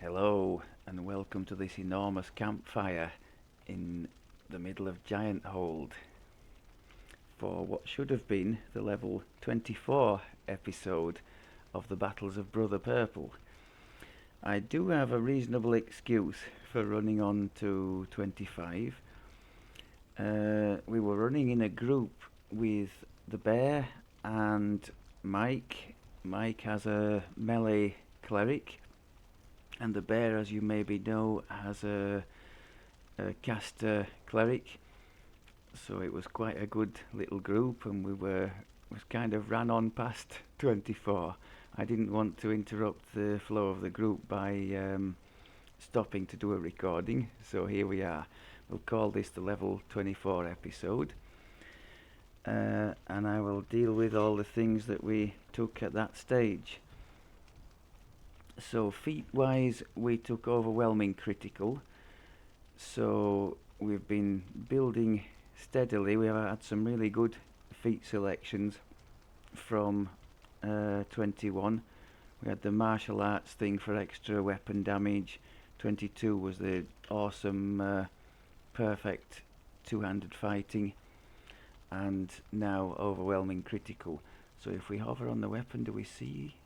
Hello and welcome to this enormous campfire in the middle of Gianthold for what should have been the level 24 episode of the Battles of Brother Purple. I do have a reasonable excuse for running on to 25. We were running in a group with the bear and Mike. Mike has a melee cleric, and the bear, as you maybe know, has a caster cleric. So it was quite a good little group, and was kind of ran on past 24. I didn't want to interrupt the flow of the group by stopping to do a recording, so here we are. We'll call this the level 24 episode, and I will deal with all the things that we took at that stage. So feat wise, we took overwhelming critical, so we've been building steadily. We have had some really good feat selections from 21. We had the martial arts thing for extra weapon damage. 22 was the awesome perfect two-handed fighting, and now overwhelming critical. So if we hover on the weapon, do we see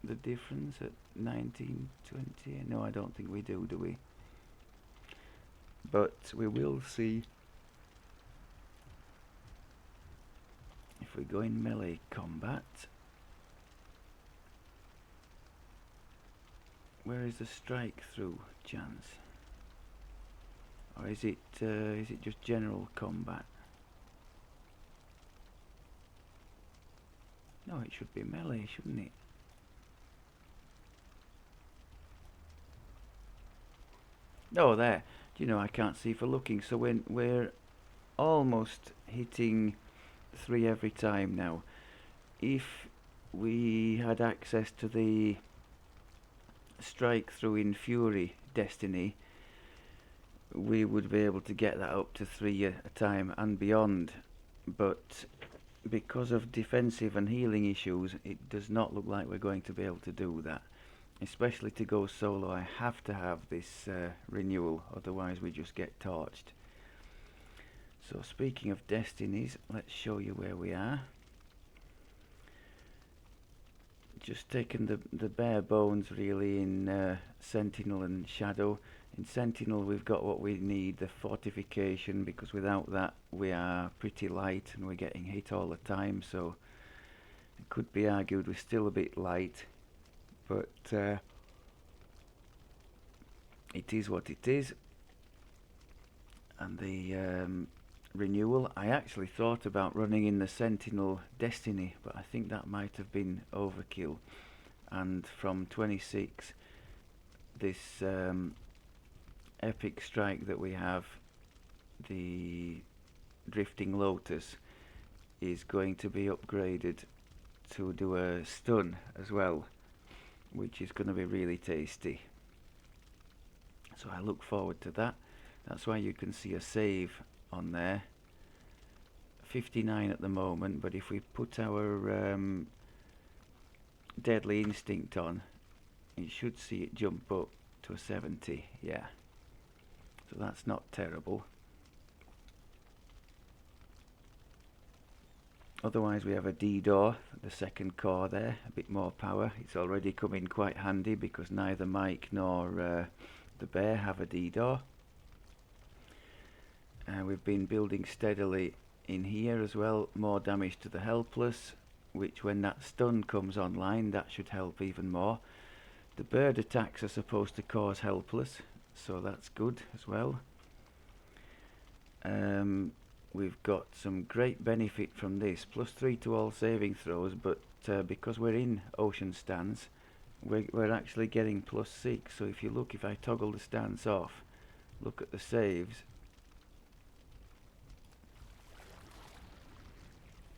the difference at 19, 20? No, I don't think we do we? But we will see if we go in melee combat. Where is the strike through chance? Or is it just general combat? No, it should be melee, shouldn't it? Oh, there. Do you know, I can't see for looking. So when we're almost hitting 3 every time now. If we had access to the strike through in Fury Destiny, we would be able to get that up to 3 a time and beyond. But because of defensive and healing issues, it does not look like we're going to be able to do that. Especially to go solo, I have to have this renewal, otherwise we just get torched. So speaking of destinies, let's show you where we are. Just taking the bare bones really in Sentinel and Shadow. In Sentinel we've got what we need, the fortification, because without that we are pretty light and we're getting hit all the time, so it could be argued we're still a bit light. But it is what it is. And the renewal, I actually thought about running in the Sentinel Destiny, but I think that might have been overkill. And from 26, this epic strike that we have, the Drifting Lotus, is going to be upgraded to do a stun as well, which is going to be really tasty. So I look forward to that. That's why you can see a save on there. 59 at the moment, but if we put our Deadly Instinct on, you should see it jump up to a 70. Yeah, so that's not terrible. Otherwise we have a DDO, the second core there, a bit more power. It's already come in quite handy because neither Mike nor the bear have a DDO. We've been building steadily in here as well, more damage to the helpless, which when that stun comes online, that should help even more. The bird attacks are supposed to cause helpless, so that's good as well. We've got some great benefit from this, +3 to all saving throws, but because we're in ocean stance, we're actually getting +6. So if you look, if I toggle the stance off, look at the saves,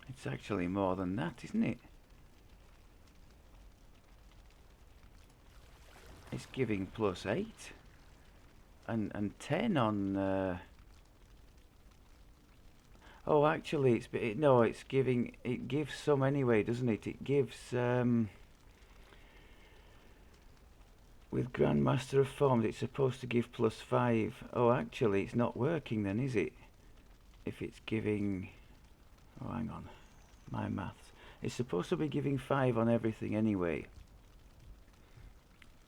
it's actually more than that, isn't it? It's giving +8 and 10 on oh, actually it's giving, it gives some anyway, doesn't it? It gives with Grandmaster of Forms it's supposed to give +5. Oh, actually it's not working then, is it? If it's giving... oh, hang on. My maths. It's supposed to be giving 5 on everything anyway.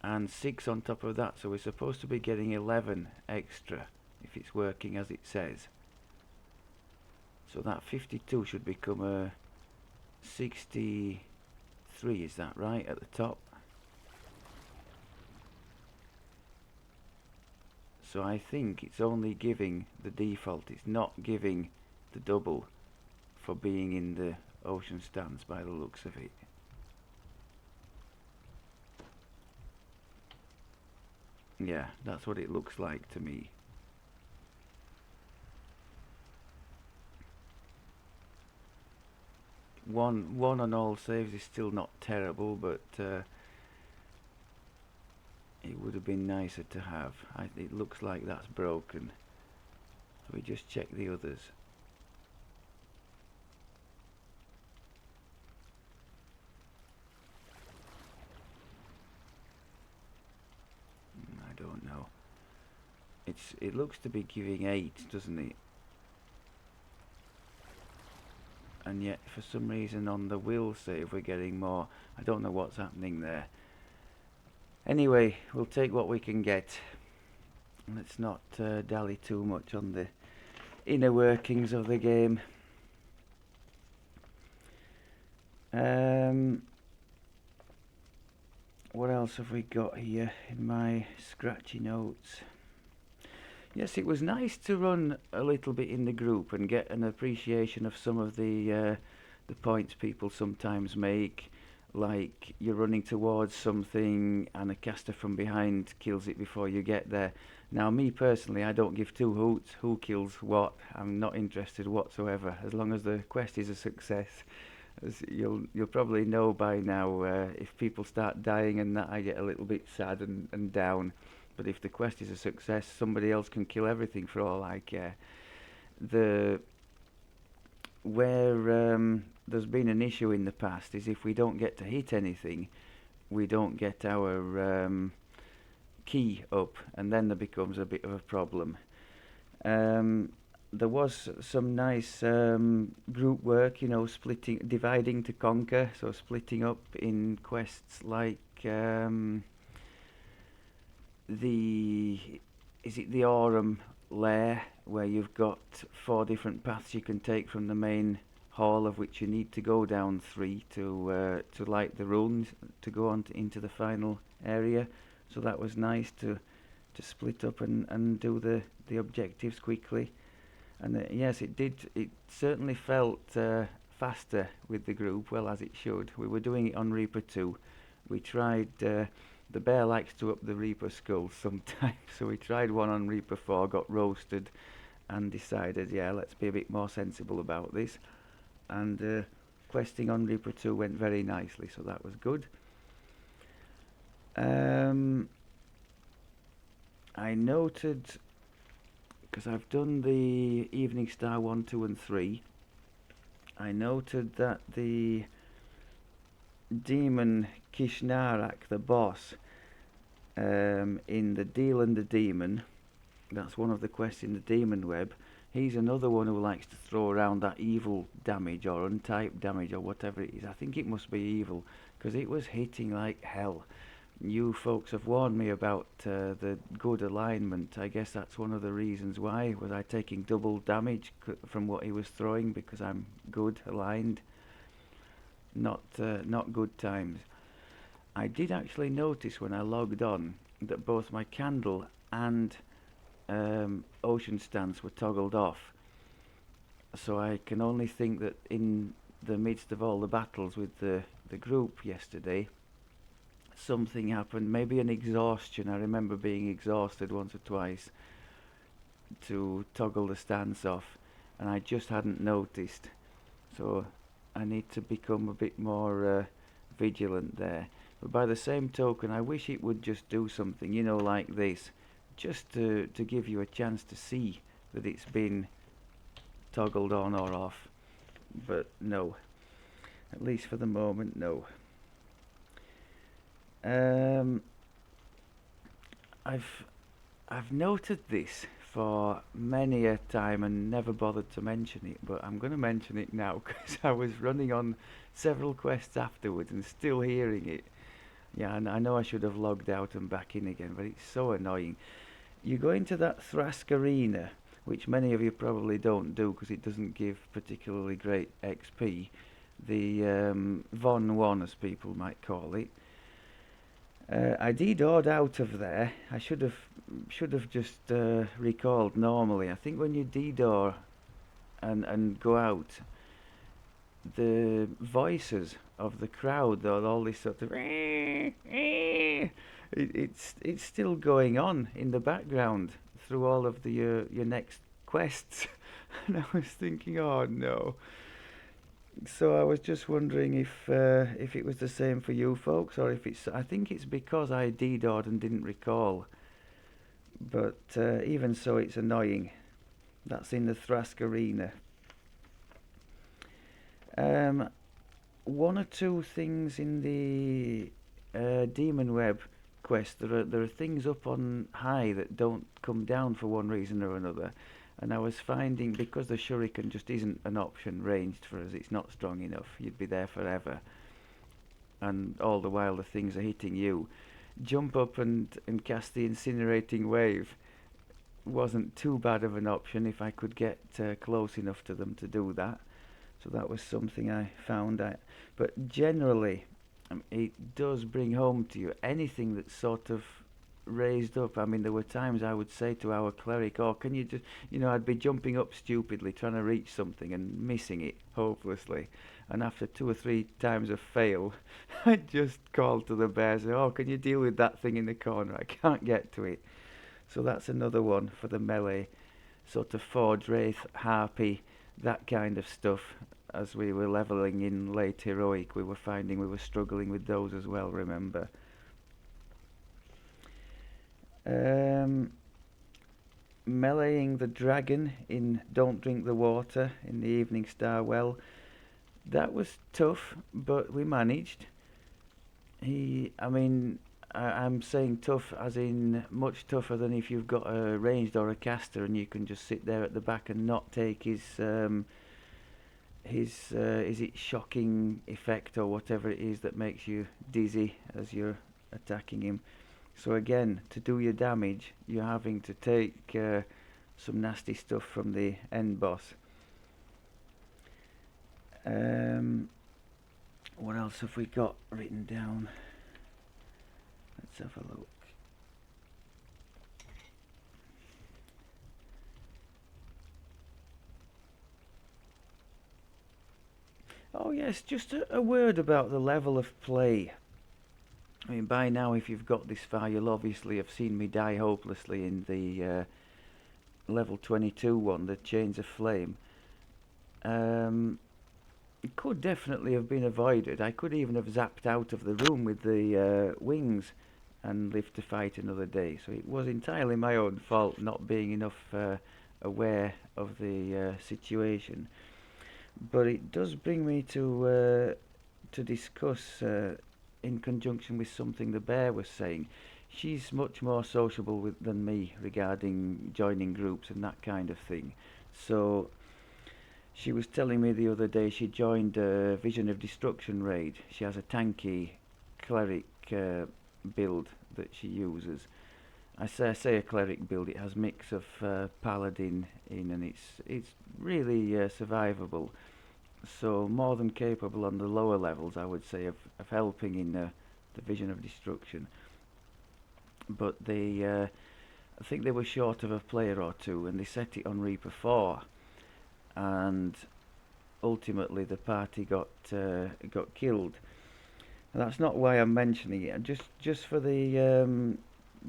And 6 on top of that, so we're supposed to be getting 11 extra if it's working as it says. So that 52 should become a 63, is that right, at the top? So I think it's only giving the default, it's not giving the double for being in the ocean stance by the looks of it. Yeah, that's what it looks like to me. One on all saves is still not terrible, but it would have been nicer to have. It looks like that's broken. So we just check the others. I don't know. It looks to be giving 8, doesn't it? And yet for some reason on the will save we're getting more. I don't know what's happening there. Anyway, we'll take what we can get. Let's not dally too much on the inner workings of the game. What else have we got here in my scratchy notes? Yes, it was nice to run a little bit in the group and get an appreciation of some of the points people sometimes make, like you're running towards something and a caster from behind kills it before you get there. Now, me personally, I don't give two hoots who kills what. I'm not interested whatsoever, as long as the quest is a success. As you'll probably know by now, if people start dying and that, I get a little bit sad and down. But if the quest is a success, somebody else can kill everything for all I care. Where there's been an issue in the past is if we don't get to hit anything, we don't get our key up, and then there becomes a bit of a problem. There was some nice group work, you know, dividing to conquer, so splitting up in quests like is it the Aurum lair, where you've got 4 different paths you can take from the main hall, of which you need to go down 3 to light the runes to go on into the final area. So that was nice to split up and do the objectives quickly. And yes, it did. It certainly felt faster with the group, well, as it should. We were doing it on Reaper 2. We tried. The bear likes to up the Reaper skulls sometimes, so we tried one on Reaper 4, got roasted, and decided, yeah, let's be a bit more sensible about this. And questing on Reaper 2 went very nicely, so that was good. I noted, because I've done the Evening Star 1, 2 and 3, I noted that the Demon Kishnarak, the boss, in the Deal and the Demon, that's one of the quests in the Demon Web, he's another one who likes to throw around that evil damage or untyped damage or whatever it is. I think it must be evil, because it was hitting like hell. You folks have warned me about the good alignment. I guess that's one of the reasons why. Was I taking double damage from what he was throwing because I'm good aligned? Not good times. I did actually notice when I logged on that both my candle and ocean stance were toggled off. So I can only think that in the midst of all the battles with the group yesterday, something happened, maybe an exhaustion. I remember being exhausted once or twice to toggle the stance off, and I just hadn't noticed. So I need to become a bit more vigilant there. But by the same token, I wish it would just do something, you know, like this, just to give you a chance to see that it's been toggled on or off. But no, at least for the moment, no. I've I've noted this for many a time and never bothered to mention it, but I'm going to mention it now because I was running on several quests afterwards and still hearing it. Yeah, and I know I should have logged out and back in again, but it's so annoying. You go into that Thrask arena, which many of you probably don't do because it doesn't give particularly great XP. The Von 1, as people might call it. I DDO'd out of there. I should have just recalled normally. I think when you DDO and go out, the voices of the crowd, or all this sort of it's still going on in the background through all of the your next quests. And I was thinking, oh no. So I was just wondering if it was the same for you folks, or if it's. I think it's because I DDO'd and didn't recall. But even so, it's annoying. That's in the Thrask arena. One or two things in the Demon Web quest. There are things up on high that don't come down for one reason or another. And I was finding, because the shuriken just isn't an option ranged for us, it's not strong enough, you'd be there forever. And all the while the things are hitting you. Jump up and cast the incinerating wave wasn't too bad of an option if I could get close enough to them to do that. So that was something I found out. But generally, it does bring home to you anything that's sort of raised up. I mean, there were times I would say to our cleric, oh, can you just, I'd be jumping up stupidly trying to reach something and missing it hopelessly. And after 2 or 3 times of fail, I'd just call to the bear, say, oh, can you deal with that thing in the corner? I can't get to it. So that's another one for the melee, sort of Forge Wraith, Harpy, that kind of stuff. As we were levelling in late heroic, we were finding we were struggling with those as well, remember. Meleeing the dragon in Don't Drink the Water in the Evening Star Well. That was tough, but we managed. I'm saying tough as in much tougher than if you've got a ranged or a caster and you can just sit there at the back and not take his is it shocking effect or whatever it is that makes you dizzy as you're attacking him. So again, to do your damage, you're having to take some nasty stuff from the end boss. What else have we got written down? Let's have a look. Oh yes, just a word about the level of play. I mean, by now, if you've got this far, you'll obviously have seen me die hopelessly in the level 22 one, the Chains of Flame. It could definitely have been avoided. I could even have zapped out of the room with the wings and lived to fight another day. So it was entirely my own fault not being enough aware of the situation. But it does bring me to discuss in conjunction with something the bear was saying. She's much more sociable than me regarding joining groups and that kind of thing. So she was telling me the other day she joined a Vision of Destruction raid. She has a tanky cleric build that she uses. I say a cleric build. It has mix of paladin in, and it's really survivable. So more than capable on the lower levels, I would say, of helping in the Vision of Destruction. But I think they were short of a player or two, and they set it on Reaper 4, and ultimately the party got killed. And that's not why I'm mentioning it. Just for the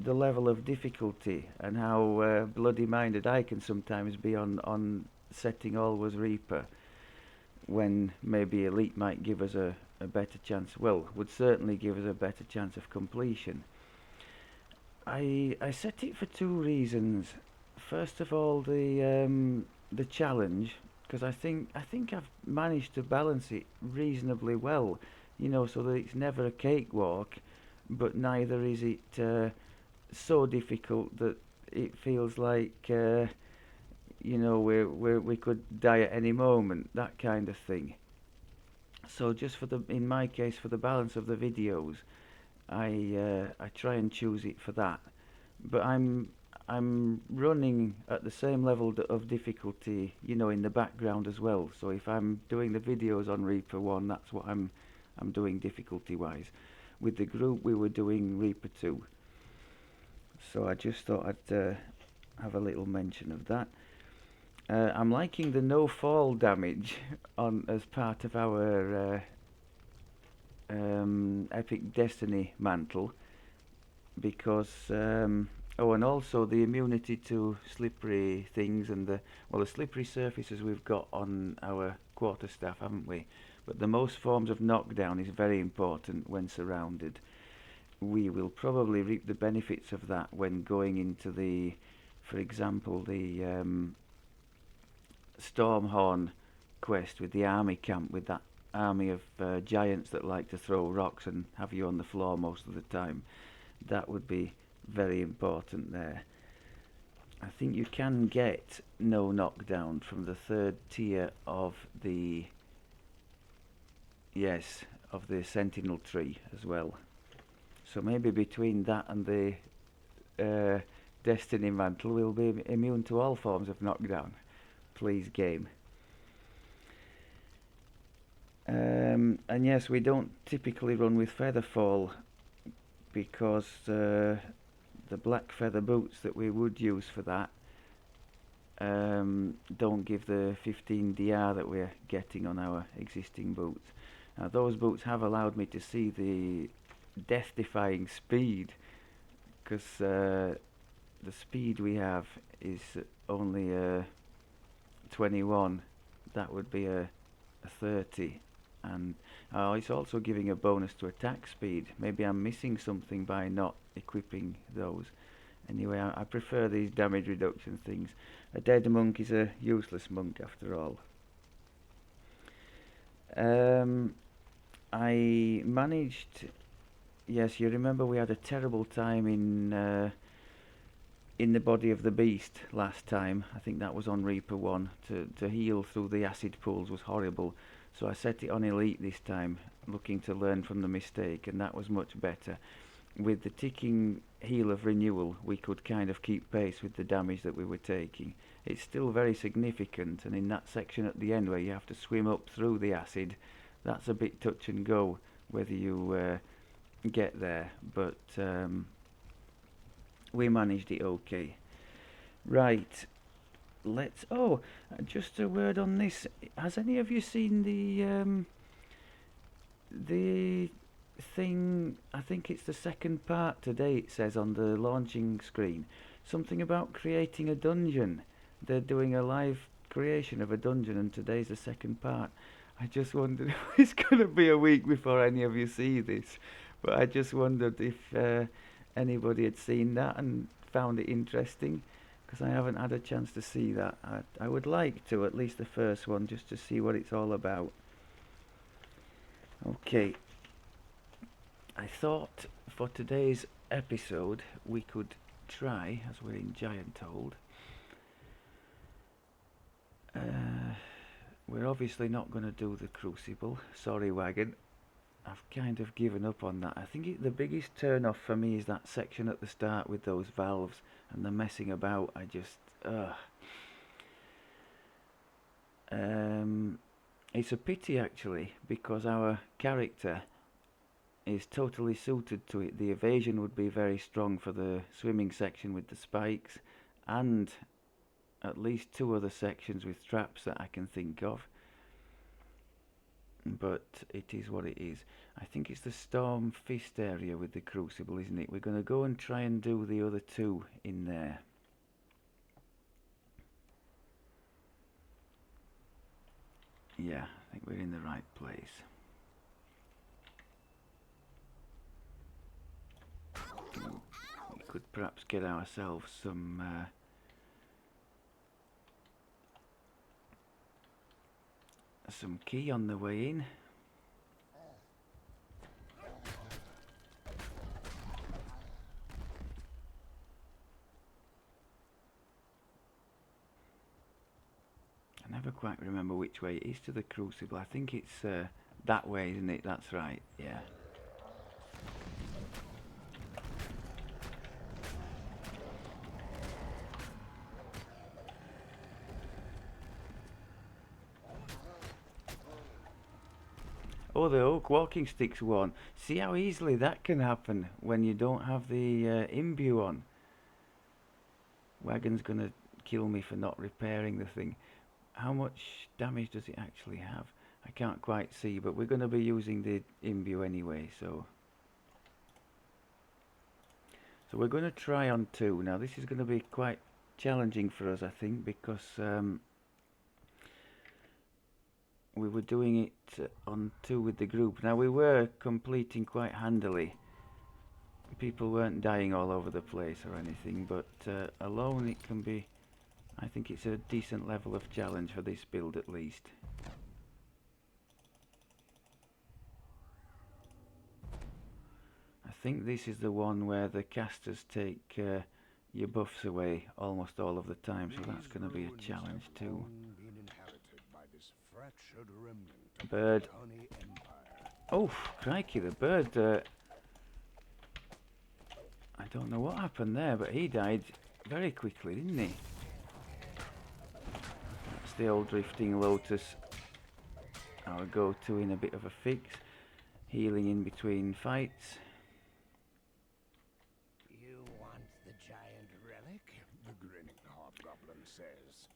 level of difficulty and how bloody minded I can sometimes be on setting always Reaper, when maybe Elite might give us a better chance. Well, would certainly give us a better chance of completion. I set it for 2 reasons. First of all, the challenge, because I think I've managed to balance it reasonably well, so that it's never a cakewalk, but neither is it so difficult that it feels like you know we could die at any moment, that kind of thing. So just for the in my case for the balance of the videos, I try and choose it for that. But I'm running at the same level of difficulty, you know, in the background as well. So if I'm doing the videos on Reaper 1, that's what I'm doing difficulty wise. With the group we were doing Reaper 2. So I just thought I'd have a little mention of that. I'm liking the no fall damage on as part of our Epic Destiny mantle, because oh, and also the immunity to slippery things and the slippery surfaces we've got on our quarterstaff, haven't we? But the most forms of knockdown is very important when surrounded. We will probably reap the benefits of that when going into the, for example, the Stormhorn quest with the army camp, with that army of giants that like to throw rocks and have you on the floor most of the time. That would be very important there. I think you can get no knockdown from the third tier of the, yes, of the sentinel tree as well. So maybe between that and the Destiny mantle we'll be immune to all forms of knockdown. Please game. And yes, we don't typically run with Featherfall because the black feather boots that we would use for that don't give the 15 DR that we're getting on our existing boots. Now those boots have allowed me to see the death-defying speed, because the speed we have is only 21. That would be a 30, and it's also giving a bonus to attack speed. Maybe I'm missing something by not equipping those. Anyway, I prefer these damage reduction things. A dead monk is a useless monk after all. I managed, yes, you remember we had a terrible time in the body of the beast last time. I think that was on Reaper 1. To heal through the acid pools was horrible. So I set it on Elite this time, looking to learn from the mistake, and that was much better. With the ticking heal of renewal, we could kind of keep pace with the damage that we were taking. It's still very significant, and in that section at the end where you have to swim up through the acid, that's a bit touch and go whether you get there, but we managed it okay. Right, let's, just a word on this. Has any of you seen the thing, I think it's the second part today, it says on the launching screen, something about creating a dungeon. They're doing a live creation of a dungeon, and today's the second part. I just wondered, it's going to be a week before any of you see this, but I just wondered if anybody had seen that and found it interesting, because I haven't had a chance to see that. I would like to, at least the first one, just to see what it's all about. Okay, I thought for today's episode we could try, as we're in Gianthold, we're obviously not going to do the Crucible, sorry Wagon. I've kind of given up on that. I think the biggest turn off for me is that section at the start with those valves and the messing about. I just, it's a pity actually, because our character is totally suited to it. The evasion would be very strong for the swimming section with the spikes, and at least 2 other sections with traps that I can think of. But it is what it is. I think it's the Storm Fist area with the Crucible, isn't it? We're going to go and try and do the other 2 in there. Yeah, I think we're in the right place. We could perhaps get ourselves some key on the way in. never quite remember which way it is to the Crucible. I think it's that way, isn't it? That's right, yeah. Oh, the oak walking sticks one. See how easily that can happen when you don't have the imbue on. Wagon's gonna kill me for not repairing the thing. How much damage does it actually have? I can't quite see, but we're gonna be using the imbue anyway, so we're gonna try on 2. Now this is gonna be quite challenging for us, I think, because we were doing it on 2 with the group. Now we were completing quite handily. People weren't dying all over the place or anything, but alone it can be, I think it's a decent level of challenge for this build at least. I think this is the one where the casters take your buffs away almost all of the time, so that's going to be a challenge too. Bird. Oh, crikey, the bird. I don't know what happened there, but he died very quickly, didn't he? That's the old drifting lotus. Our go-to in a bit of a fix. Healing in between fights. You want the giant relic? The grinning hobgoblin says.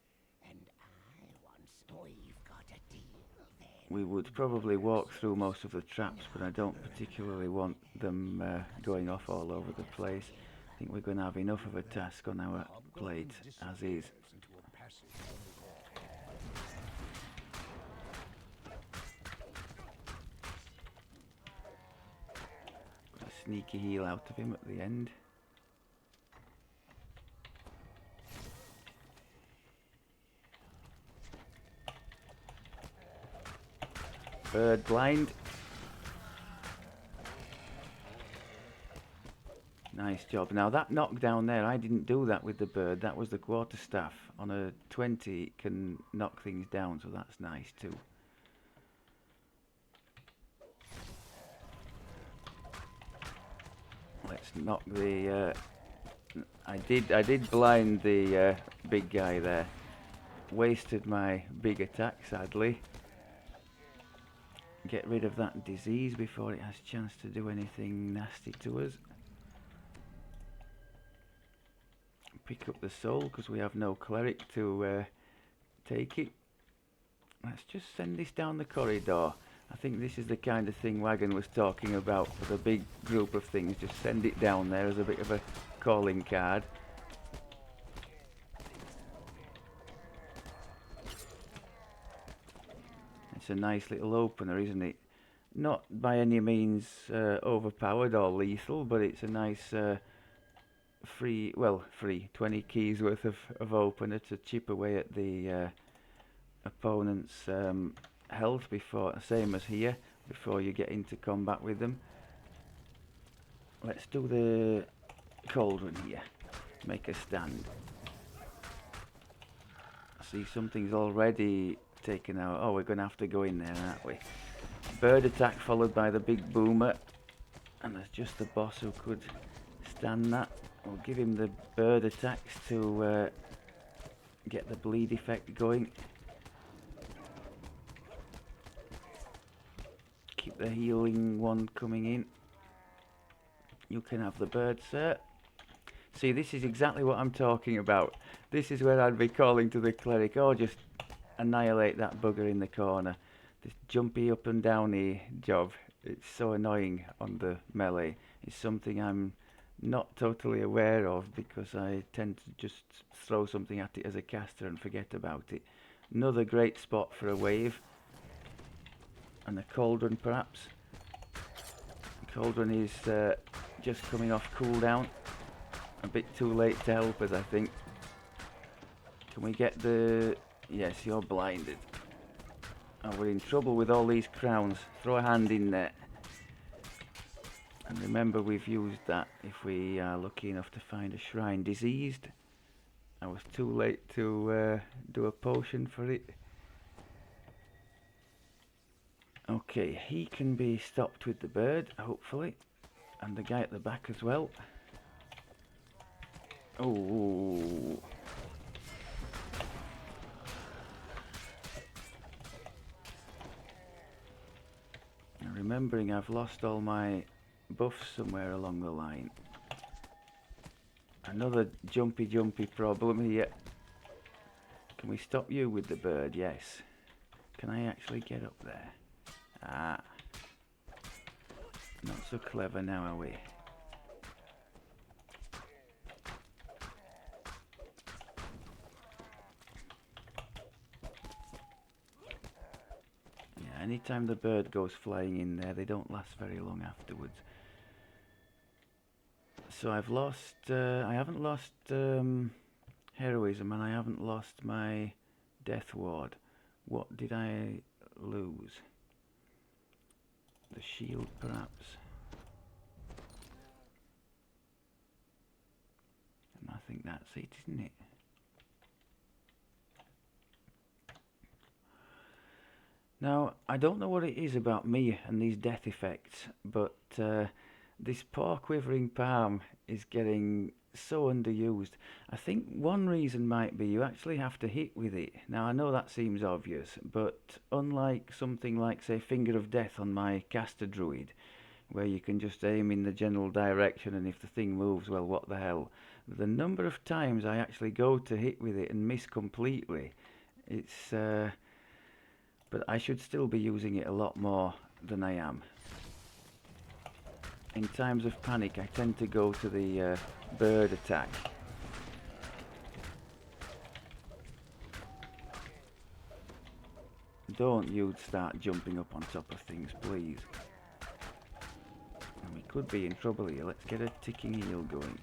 And I want... We've got a deal then. We would probably walk through most of the traps, but I don't particularly want them going off all over the place. I think we're going to have enough of a task on our plate as is. Got a sneaky heal out of him at the end. Bird blind. Nice job. Now that knockdown there, I didn't do that with the bird. That was the quarterstaff. On a 20 it can knock things down, so that's nice too. Let's knock the... I did blind the big guy there. Wasted my big attack, sadly. Get rid of that disease before it has a chance to do anything nasty to us. Pick up the soul because we have no cleric to take it. Let's just send this down the corridor. I think this is the kind of thing Wagon was talking about for the big group of things. Just send it down there as a bit of a calling card. It's a nice little opener, isn't it? Not by any means overpowered or lethal, but it's a nice free 20 keys worth of opener to chip away at the opponent's health before, same as here, before you get into combat with them. Let's do the cauldron here. Make a stand. See, something's already taken out. Oh, we're going to have to go in there, aren't we? Bird attack followed by the big boomer. And there's just the boss who could stand that. We'll give him the bird attacks to get the bleed effect going. Keep the healing one coming in. You can have the bird, sir. See, this is exactly what I'm talking about. This is where I'd be calling to the cleric. Oh, just annihilate that bugger in the corner. This jumpy up and downy job. It's so annoying on the melee. It's something I'm not totally aware of because I tend to just throw something at it as a caster and forget about it. Another great spot for a wave. And a cauldron perhaps. The cauldron is just coming off cooldown. A bit too late to help us, I think. Can we get the... Yes, you're blinded. Oh, we're in trouble with all these crowns. Throw a hand in there. And remember, we've used that if we are lucky enough to find a shrine. Diseased. I was too late to do a potion for it. Okay, he can be stopped with the bird, hopefully. And the guy at the back as well. Oh. Remembering I've lost all my buffs somewhere along the line. Another jumpy problem here. Can we stop you with the bird? Yes. Can I actually get up there? Ah. Not so clever now, are we? Yeah, anytime the bird goes flying in there, they don't last very long afterwards. So I've lost, I haven't lost heroism, and I haven't lost my death ward. What did I lose? The shield, perhaps? And I think that's it, isn't it? Now, I don't know what it is about me and these death effects, but this poor quivering palm is getting so underused. I think one reason might be you actually have to hit with it. Now, I know that seems obvious, but unlike something like, say, Finger of Death on my caster druid, where you can just aim in the general direction and if the thing moves, well, what the hell. The number of times I actually go to hit with it and miss completely, it's... but I should still be using it a lot more than I am. In times of panic, I tend to go to the bird attack. Don't you start jumping up on top of things, please. And we could be in trouble here. Let's get a ticking heal going.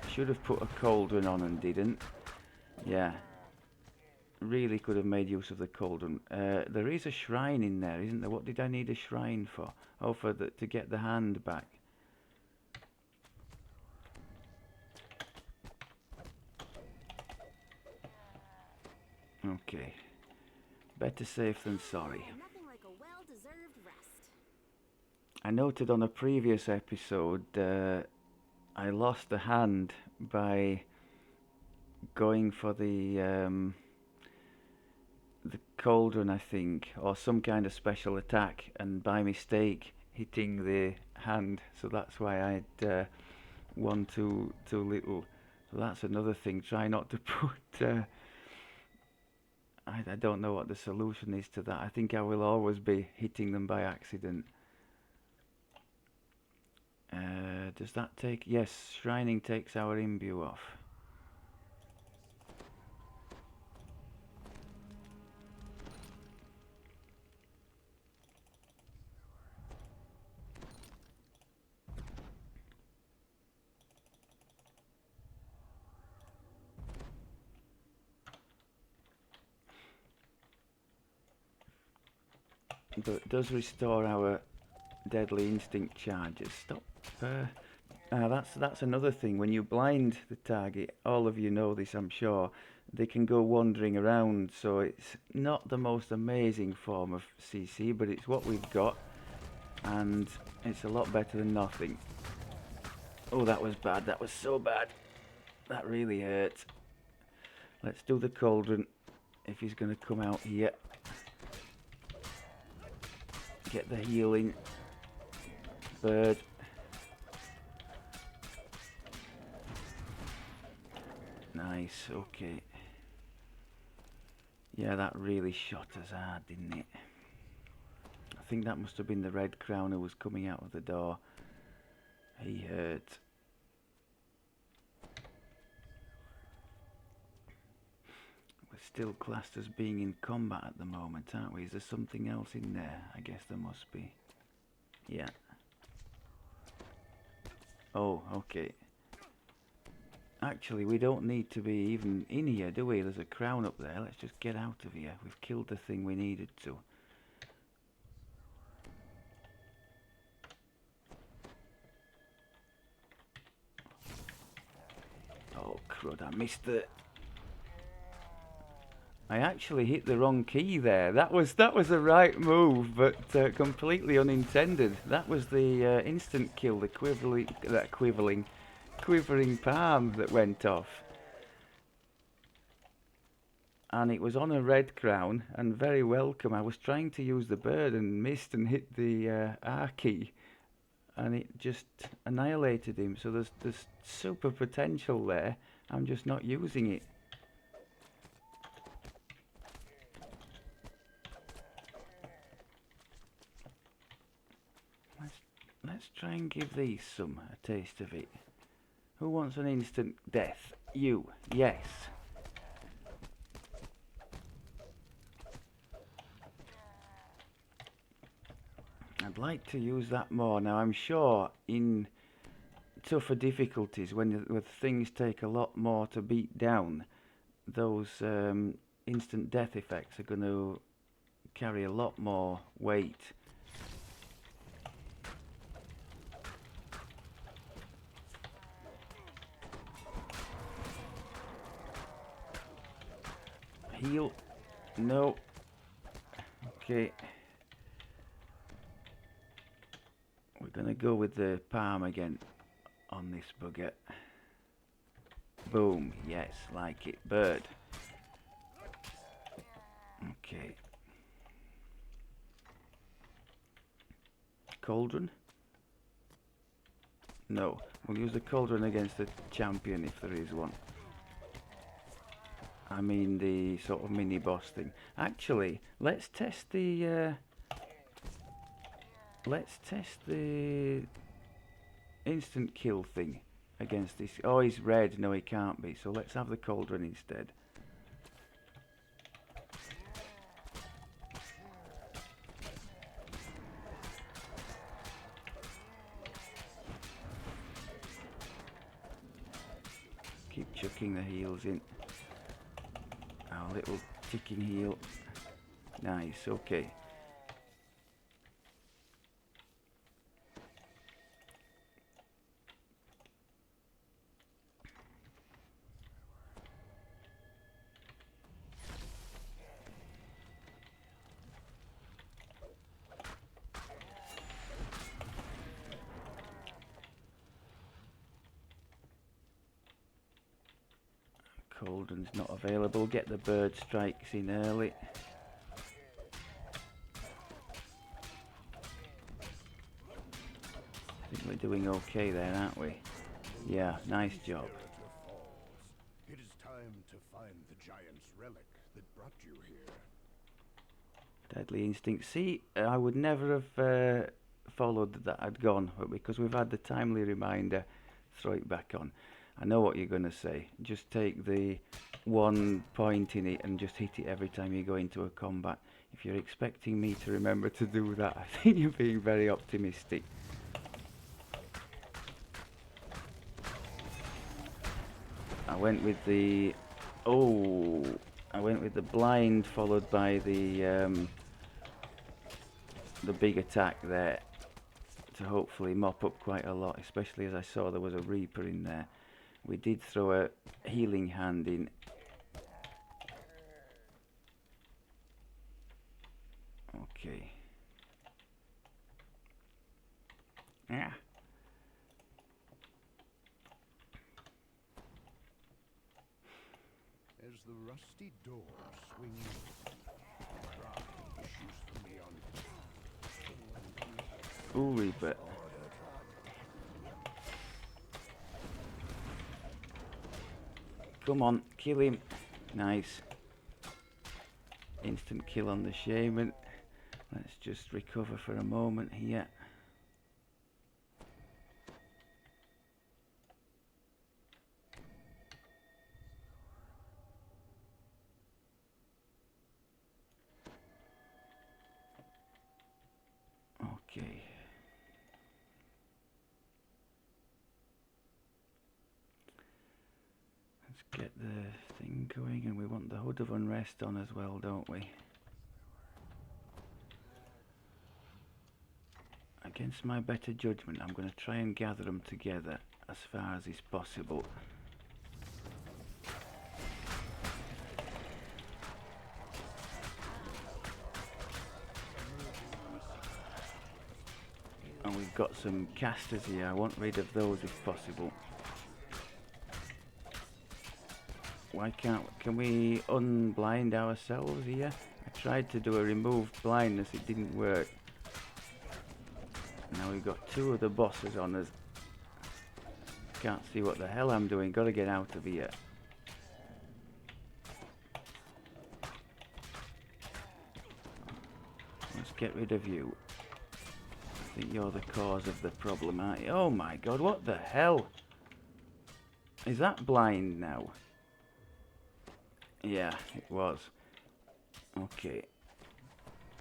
I should have put a cauldron on and didn't. Yeah. Really could have made use of the cauldron. There is a shrine in there, isn't there? What did I need a shrine for? Oh, to get the hand back. Okay. Better safe than sorry. Nothing like a well-deserved rest. I noted on a previous episode I lost a hand by going for the cauldron, I think, or some kind of special attack, and by mistake hitting the hand. So that's why I had one too little. So that's another thing. Try not to put. I don't know what the solution is to that. I think I will always be hitting them by accident. Does that take... Yes, shrining takes our imbue off. But it does restore our deadly instinct charges. Stop. That's another thing. When you blind the target, all of you know this, I'm sure, they can go wandering around. So it's not the most amazing form of CC, but it's what we've got, and it's a lot better than nothing. Oh, that was bad. That was so bad. That really hurt. Let's do the cauldron if he's going to come out here. Get the healing. Bird. Nice, okay. Yeah, that really shot us hard, didn't it? I think that must have been the red crown who was coming out of the door. He hurt. We're still classed as being in combat at the moment, aren't we? Is there something else in there? I guess there must be. Yeah. Oh, okay. Actually, we don't need to be even in here, do we? There's a crown up there. Let's just get out of here. We've killed the thing we needed to. Oh, crud, I missed the... I actually hit the wrong key there. That was the right move, but completely unintended. That was the instant kill, the quivering palm that went off. And it was on a red crown and very welcome. I was trying to use the bird and missed and hit the R key, and it just annihilated him. So there's super potential there. I'm just not using it. Let's try and give these some a taste of it. Who wants an instant death? You. Yes. I'd like to use that more. Now I'm sure in tougher difficulties, when things take a lot more to beat down, those instant death effects are going to carry a lot more weight. Heal. No. Okay. We're going to go with the palm again on this bugger. Boom. Yes, like it. Bird. Okay. Cauldron? No. We'll use the cauldron against the champion if there is one. I mean the sort of mini boss thing. Actually, let's test the instant kill thing against this. Oh, he's red. No, he can't be. So let's have the cauldron instead. Keep chucking the heals in. Our little ticking heal. Nice, okay. Cauldron's not available. Get the bird strikes in early. I think we're doing okay there, aren't we? Yeah, nice job. It is time to find the giant's relic that brought you here. Deadly instinct. See, I would never have followed that I'd gone, but because we've had the timely reminder, throw it back on. I know what you're going to say. Just take the one point in it and just hit it every time you go into a combat. If you're expecting me to remember to do that, I think you're being very optimistic. I went with the blind followed by the big attack there to hopefully mop up quite a lot, especially as I saw there was a Reaper in there. We did throw a healing hand in. Okay. Yeah. As the rusty door swings, issues from beyond. Ooh, Reaper. Come on, kill him. Nice. Instant kill on the shaman. Let's just recover for a moment here. Okay. Let's get the thing going, and we want the Hood of Unrest on as well, don't we? Against my better judgment, I'm going to try and gather them together as far as is possible. And we've got some casters here. I want rid of those if possible. Why can we unblind ourselves here? I tried to do a removed blindness, it didn't work. Now we've got two of the bosses on us. Can't see what the hell I'm doing. Gotta get out of here. Let's get rid of you. I think you're the cause of the problem, aren't you? Oh my god, what the hell? Is that blind now? Yeah, it was. Okay.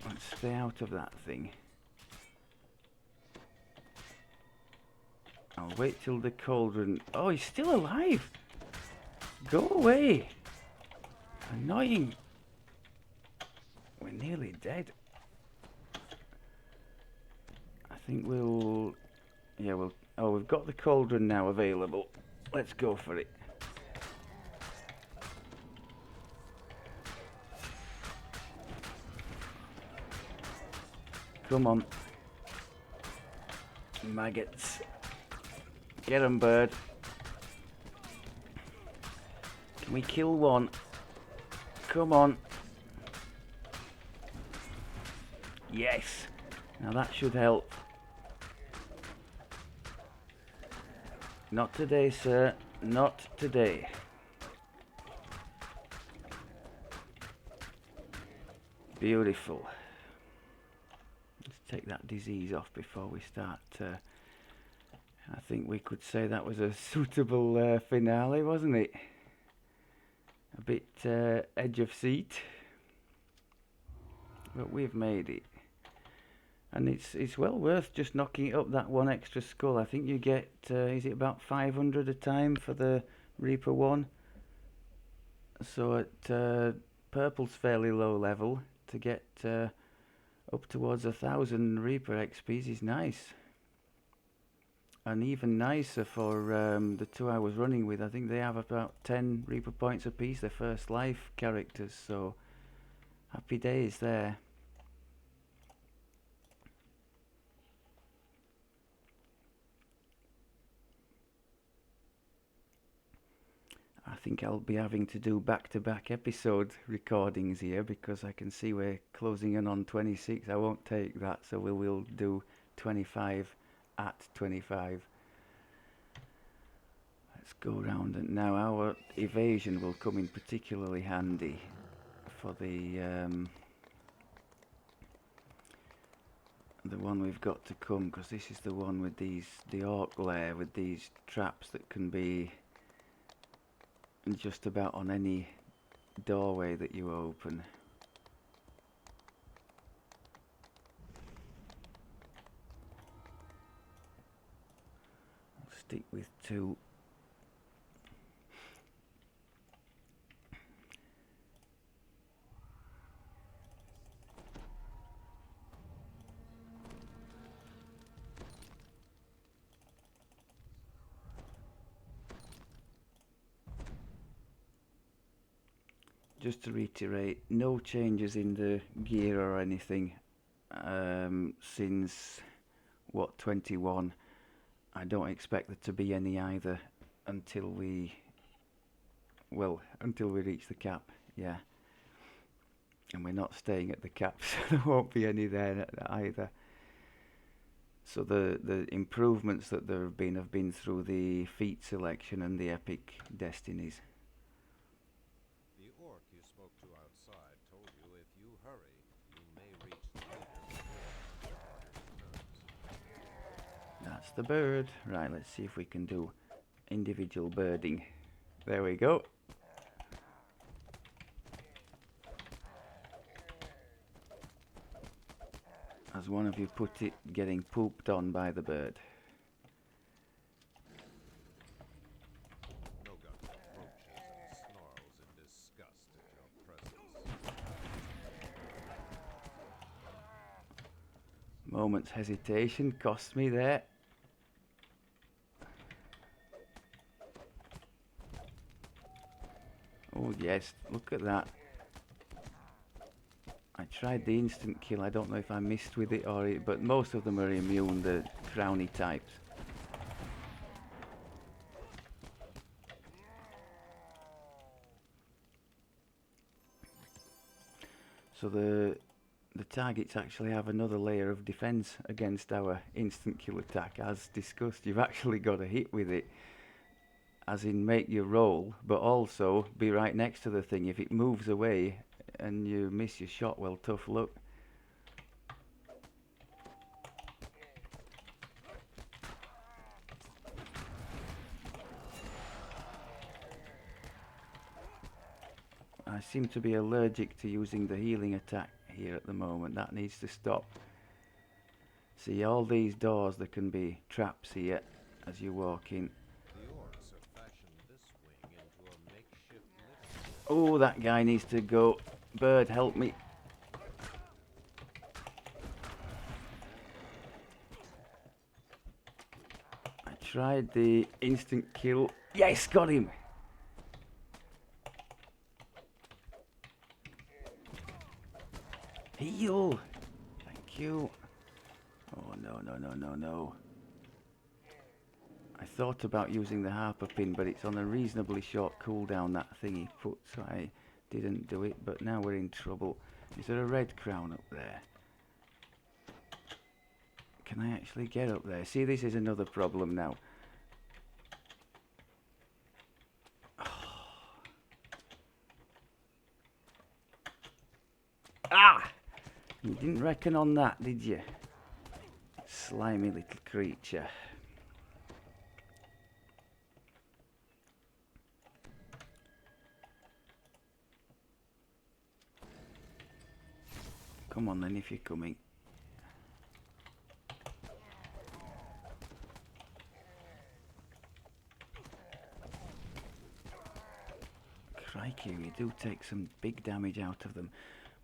Let's stay out of that thing. I'll wait till the cauldron... Oh, he's still alive! Go away! Annoying! We're nearly dead. I think we'll... Yeah, we'll... Oh, we've got the cauldron now available. Let's go for it. Come on. Maggots. Get 'em, bird. Can we kill one? Come on. Yes. Now that should help. Not today, sir. Not today. Beautiful. Let's take that disease off before we start. I think we could say that was a suitable finale, wasn't it? A bit edge of seat, but we've made it, and it's well worth just knocking it up that one extra skull. I think you get is it about 500 a time for the Reaper one? So at purple's fairly low level, to get up towards 1,000 Reaper XPs is nice. And even nicer for the two I was running with. I think they have about 10 Reaper points apiece, their first life characters, so happy days there. I think I'll be having to do back-to-back episode recordings here because I can see we're closing in on 26. I won't take that, so we will do 25 at 25. Let's go round, and now our evasion will come in particularly handy for the one we've got to come, because this is the one with the orc lair with these traps that can be just about on any doorway that you open. I'll stick with 2. Just to reiterate, no changes in the gear or anything since, what, 21. I don't expect there to be any either until we reach the cap, yeah. And we're not staying at the cap, so there won't be any there either. So the improvements that there have been through the feat selection and the epic destinies. That's the bird. Right, let's see if we can do individual birding. There we go. As one of you put it, getting pooped on by the bird. Moment's hesitation cost me there. Oh yes, look at that. I tried the instant kill. I don't know if I missed with it or it, but most of them are immune, the crowny types. So the targets actually have another layer of defense against our instant kill attack. As discussed, you've actually got to hit with it, as in make your roll, but also be right next to the thing. If it moves away and you miss your shot, well, tough luck. I seem to be allergic to using the healing attack here at the moment. That needs to stop. See, all these doors, there can be traps here as you walk in. Oh, that guy needs to go. Bird, help me. I tried the instant kill. Yes, got him. Heal. Thank you. Oh, no. I thought about using the harper pin, but it's on a reasonably short cooldown, that thing he put, so I didn't do it, but now we're in trouble. Is there a red crown up there? Can I actually get up there? See, this is another problem now. Ah! You didn't reckon on that, did you? Slimy little creature. Come on then, if you're coming. Crikey, we do take some big damage out of them.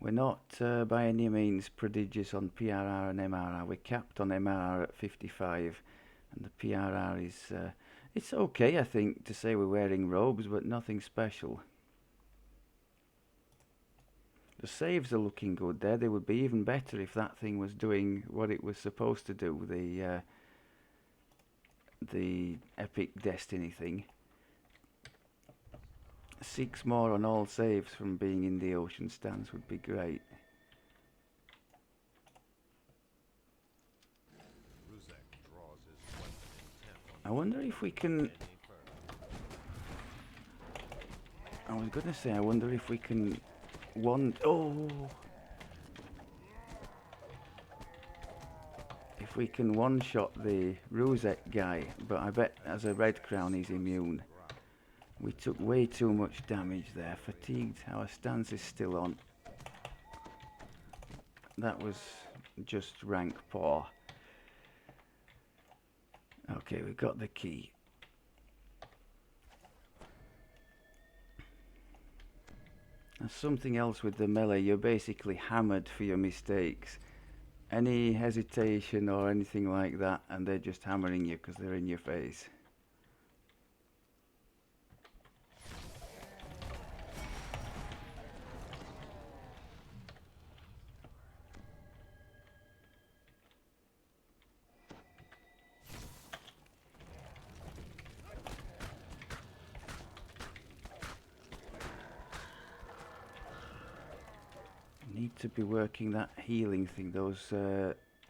We're not by any means prodigious on PRR and MRR. We're capped on MRR at 55, and the PRR is... it's okay, I think, to say we're wearing robes, but nothing special. The saves are looking good there. They would be even better if that thing was doing what it was supposed to do, the epic destiny thing. 6 more on all saves from being in the ocean stance would be great. I wonder if we can... I was going to say, I wonder if we can... If we can one-shot the Rosette guy, but I bet as a red crown he's immune. We took way too much damage there. Fatigued, our stance is still on. That was just rank poor. Okay, we've got the key. There's something else with the melee. You're basically hammered for your mistakes. Any hesitation or anything like that, and they're just hammering you because they're in your face. Need to be working that healing thing, those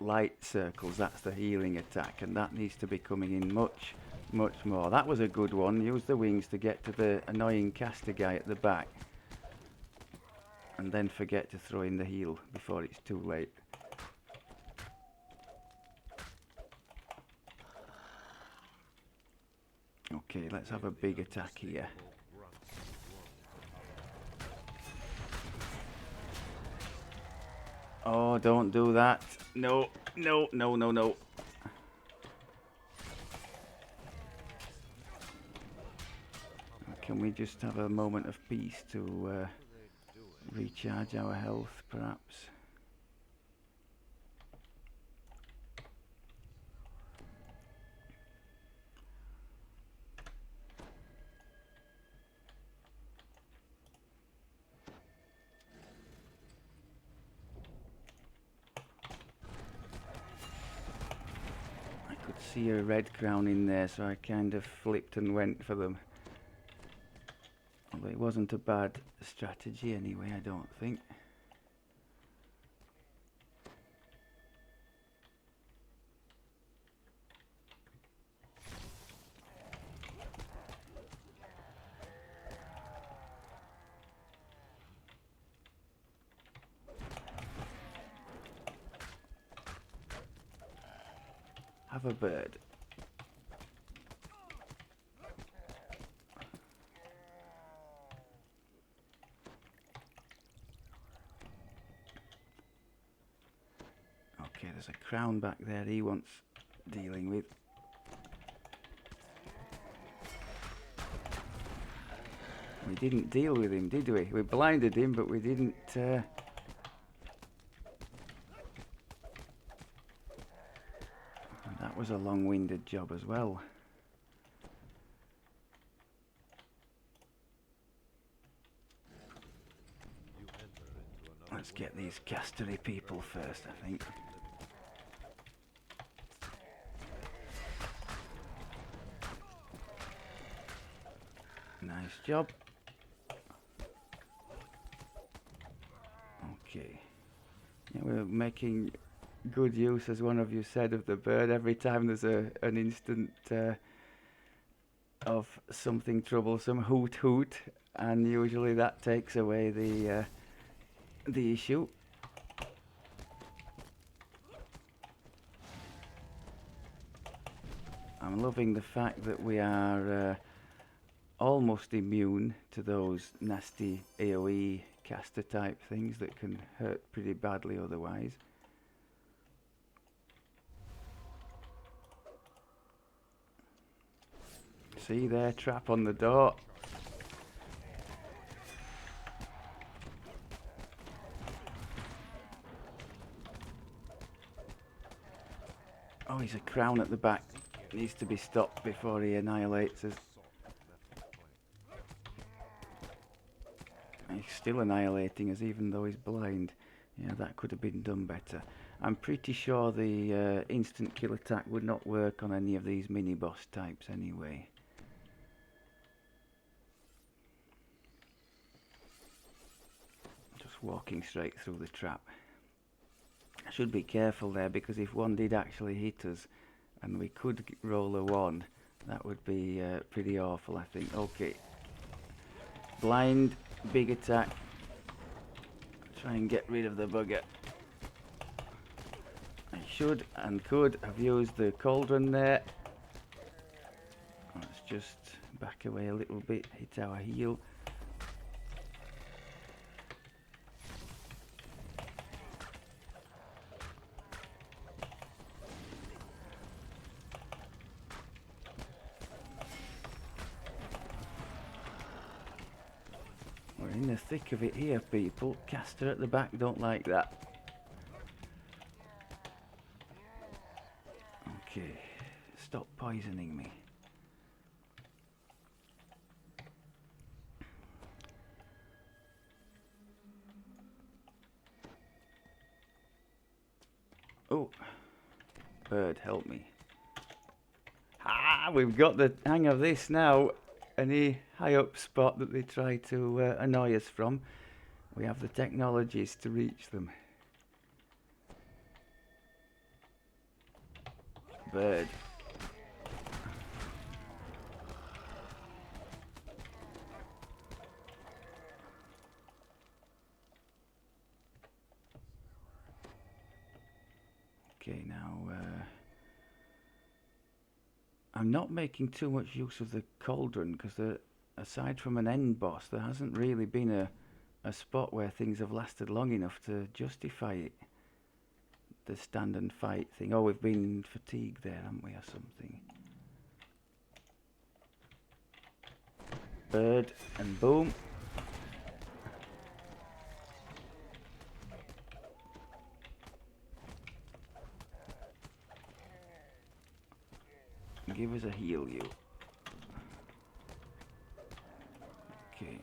light circles. That's the healing attack, and that needs to be coming in much more. That was a good one. Use the wings to get to the annoying caster guy at the back, and then forget to throw in the heal before it's too late. Okay, let's have a big attack here. Oh, don't do that. No. Can we just have a moment of peace to recharge our health, perhaps? see a red crown in there, so I kind of flipped and went for them. Although it wasn't a bad strategy anyway, I don't think. Have a bird. Okay, there's a crown back there he wants dealing with. We didn't deal with him, did we? We blinded him, but we didn't... That was a long-winded job as well. Let's get these castery people first, I think. Nice job. Okay. Yeah, we're making good use, as one of you said, of the bird. Every time there's an instant of something troublesome, hoot hoot, and usually that takes away the issue. I'm loving the fact that we are almost immune to those nasty AoE caster type things that can hurt pretty badly otherwise. See there, trap on the door. Oh, he's a crown at the back. Needs to be stopped before he annihilates us. He's still annihilating us even though he's blind. Yeah, that could have been done better. I'm pretty sure the instant kill attack would not work on any of these mini-boss types anyway. Just walking straight through the trap. I should be careful there, because if one did actually hit us and we could roll a 1, that would be pretty awful, I think. Okay. Blind, big attack. Try and get rid of the bugger. I should and could have used the cauldron there. Let's just back away a little bit, hit our heal. We're in the thick of it here, people. Caster at the back don't like that. Okay, stop poisoning me. Oh, bird, help me. Ah, we've got the hang of this now. Any high up spot that they try to annoy us from, we have the technologies to reach them. Bird. Okay, now I'm not making too much use of the cauldron, because aside from an end boss, there hasn't really been a spot where things have lasted long enough to justify it. The stand and fight thing. Oh, we've been fatigued there, haven't we, or something? Bird, and boom. Give us a heal, you. Okay.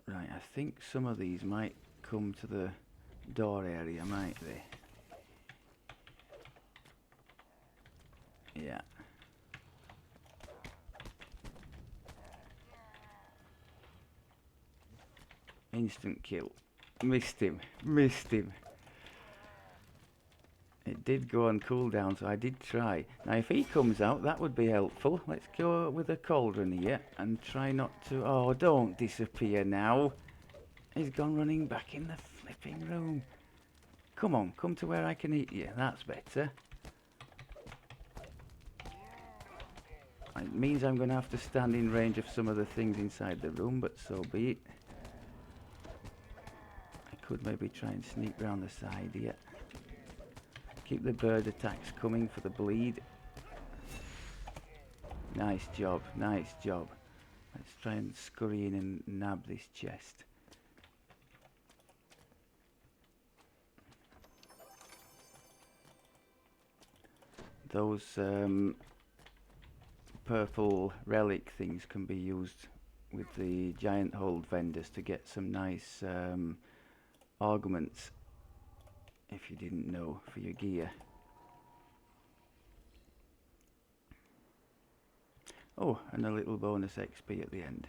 Right, Right, I think some of these might come to the door area, might they? Yeah. Instant kill. Missed him. Missed him. It did go on cooldown, so I did try. Now, if he comes out, that would be helpful. Let's go with a cauldron here and try not to... Oh, don't disappear now. He's gone running back in the flipping room. Come on, come to where I can eat you. That's better. It means I'm going to have to stand in range of some of the things inside the room, but so be it. I could maybe try and sneak round the side here. Keep the bird attacks coming for the bleed. Nice job, nice job. Let's try and scurry in and nab this chest. Those purple relic things can be used with the Gianthold vendors to get some nice augments, if you didn't know, for your gear. Oh, and a little bonus XP at the end.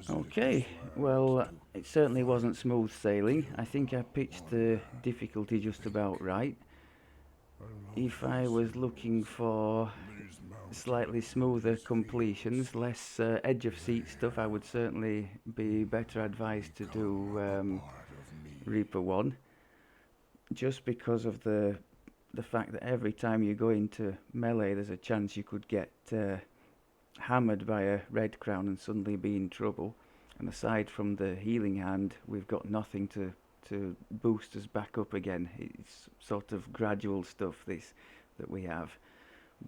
Okay, well, it certainly wasn't smooth sailing. I think I pitched the difficulty just about right. If I was looking for slightly smoother completions, less edge of seat stuff, I would certainly be better advised to do Reaper 1. Just because of the fact that every time you go into melee, there's a chance you could get hammered by a red crown and suddenly be in trouble. And aside from the healing hand, we've got nothing to boost us back up again. It's sort of gradual stuff, this, that we have.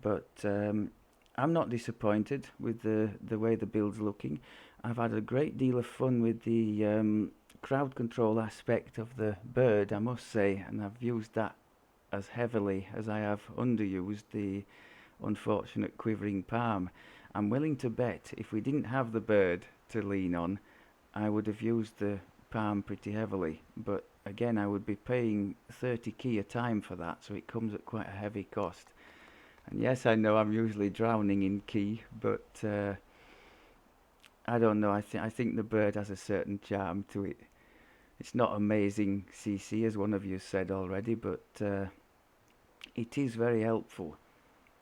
But I'm not disappointed with the way the build's looking. I've had a great deal of fun with the crowd control aspect of the bird, I must say, and I've used that as heavily as I have underused the unfortunate quivering palm. I'm willing to bet if we didn't have the bird to lean on, I would have used the palm pretty heavily, but again I would be paying 30 key a time for that, so it comes at quite a heavy cost. And yes, I know I'm usually drowning in key, but I don't know, I think the bird has a certain charm to it. It's not amazing CC, as one of you said already, but it is very helpful,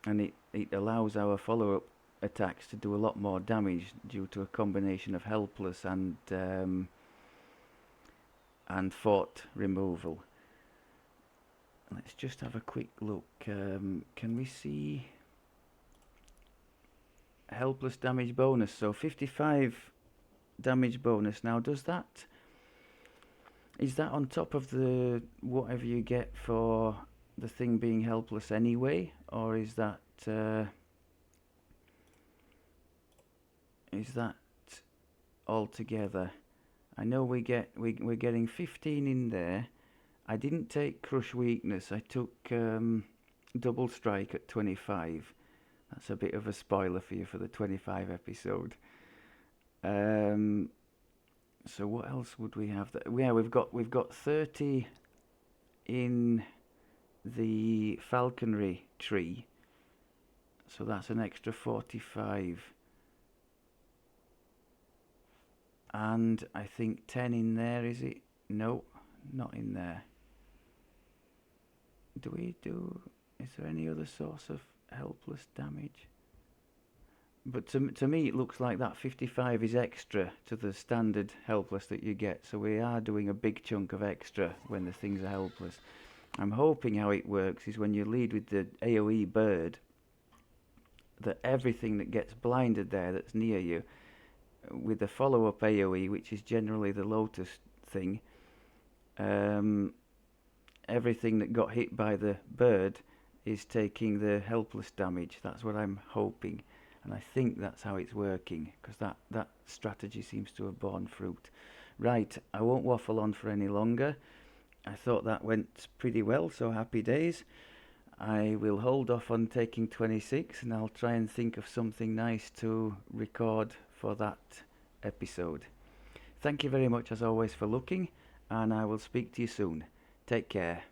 and it allows our follow-up attacks to do a lot more damage due to a combination of helpless and fort removal. Let's just have a quick look. Can we see helpless damage bonus? So 55 damage bonus. Now, is that on top of the whatever you get for the thing being helpless anyway, or is that all together? I know we're getting 15 in there. I didn't take crush weakness. I took double strike at 25. That's a bit of a spoiler for you for the 25 episode. So what else would we have? Yeah, we've got 30 in the falconry tree. So that's an extra 45. And I think 10 in there, is it? No, not in there. Is there any other source of helpless damage? But to me it looks like that 55 is extra to the standard helpless that you get. So we are doing a big chunk of extra when the things are helpless. I'm hoping how it works is when you lead with the AoE bird, that everything that gets blinded there that's near you, with the follow-up AoE, which is generally the Lotus thing, everything that got hit by the bird is taking the helpless damage. That's what I'm hoping, and I think that's how it's working, because that strategy seems to have borne fruit. Right, I won't waffle on for any longer. I thought that went pretty well, so happy days. I will hold off on taking 26, and I'll try and think of something nice to record for that episode. Thank you very much as always for looking, and I will speak to you soon. Take care.